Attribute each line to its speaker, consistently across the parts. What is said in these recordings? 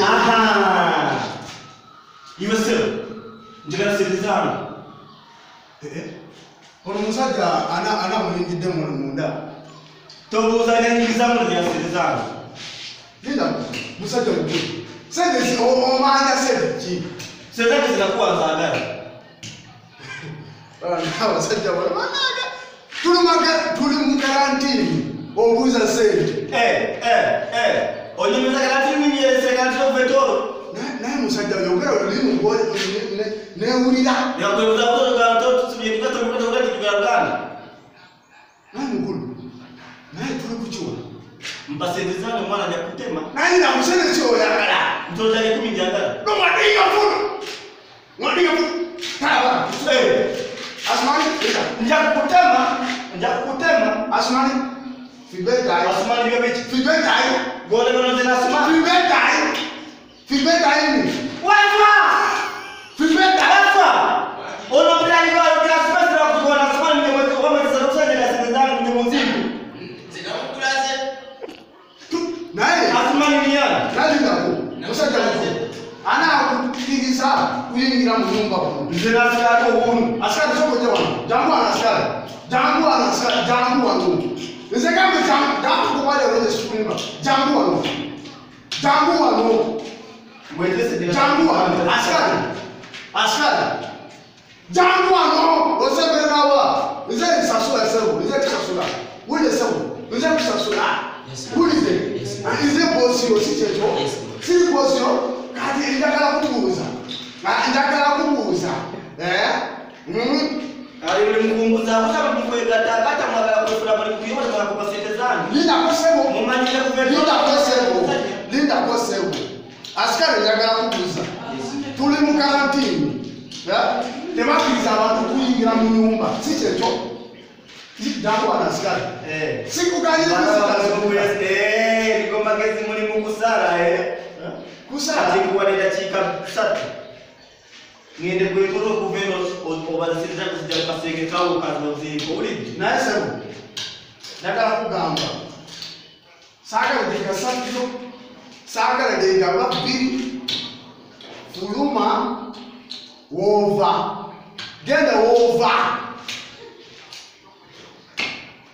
Speaker 1: Aha. Iwe sir. Njagala sirizano.
Speaker 2: Ono musajja ana mulingidde mu munda.
Speaker 1: Tobuuza n'enyigizamu lya sirizano.
Speaker 2: Linda musajja mukulu. Sente omanya sente ki?
Speaker 1: Sente zinakuwa zaagala.
Speaker 2: Abasajja banaga tuli mu karantini obuuza sente.
Speaker 1: Onyumiza karantini nyerese karantini ovetoro.
Speaker 2: Naye musajja yogera olulimi newulira.
Speaker 1: Yakwebuza tusubye tukatugana.
Speaker 2: Naye mukulu. Naye tuli kukiwa.
Speaker 1: Mpasendezane mwana yakutema.
Speaker 2: Naye na musene kyoyagala.
Speaker 1: Ntoja 10 njagala.
Speaker 2: No mwadinga fulu. Mwadinga fulu. Taba. Asmani, njakutema. Asmani. Fibetai.
Speaker 1: Asmani yobechi.
Speaker 2: Fibetai.
Speaker 1: Gole no zena asmani.
Speaker 2: Fibetai ni.
Speaker 1: Wafa.
Speaker 2: Fibetai.
Speaker 1: Wafa. Ono plani kwa asmani za kuona asmani ndio wame kusanya na sindano ndio mzimu. Zina mkulaze.
Speaker 2: Naye
Speaker 1: asmani ni yana.
Speaker 2: Nani ngako? Musajja mukulu. Ana kutigisa kuyingira mu nyumba kuno.
Speaker 1: Nzena askari obunu.
Speaker 2: Askari soko je wano. Jangu ana askari. Jangu wano. Nze kambe jangu kwa wale wale sikulimba. Jangu wano.
Speaker 1: Mwetese de
Speaker 2: Jangu wano. Askari. Jangu wano. Osebera wa. Nze sasula sewo. Nze sasula. Wule sewo. Nze sasula. Wule ze. Nze bosi osichecho. Si bosi kati njagala kubuuza.
Speaker 1: Ali ule mkumbuza kutaka kukwega kata mwagala kufuna bali kuyoba kwa kupasete zangu.
Speaker 2: Linda kosebo. Askari njagala kubuuza. Tuli mu karantini. Temakiriza abantu kuyingira mu nyumba. Si kyecho. Jangu ana askari. Sikuganyira
Speaker 1: ligomba gezi muli mu kusala kusala tikuwa dakika 3 ngende kwekoro kuveno obaziriza kuzija kasenge kawo kazo ziko uli
Speaker 2: naye sebo ndagala kugamba sagala deka sabiro sagala deka babiri fuluma wova genda wova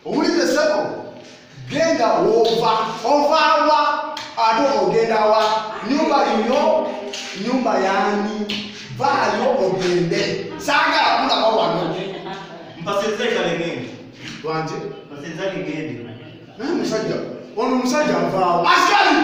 Speaker 2: owulidde sebo genda wova ovawa ate ogenda wa nyumba yuno nyumba yani vayo ogende saagala kulaba wano
Speaker 1: mpasezeka lengende
Speaker 2: wanje
Speaker 1: mpasezeka lengende
Speaker 2: naye musajja ono musajja avaawo askari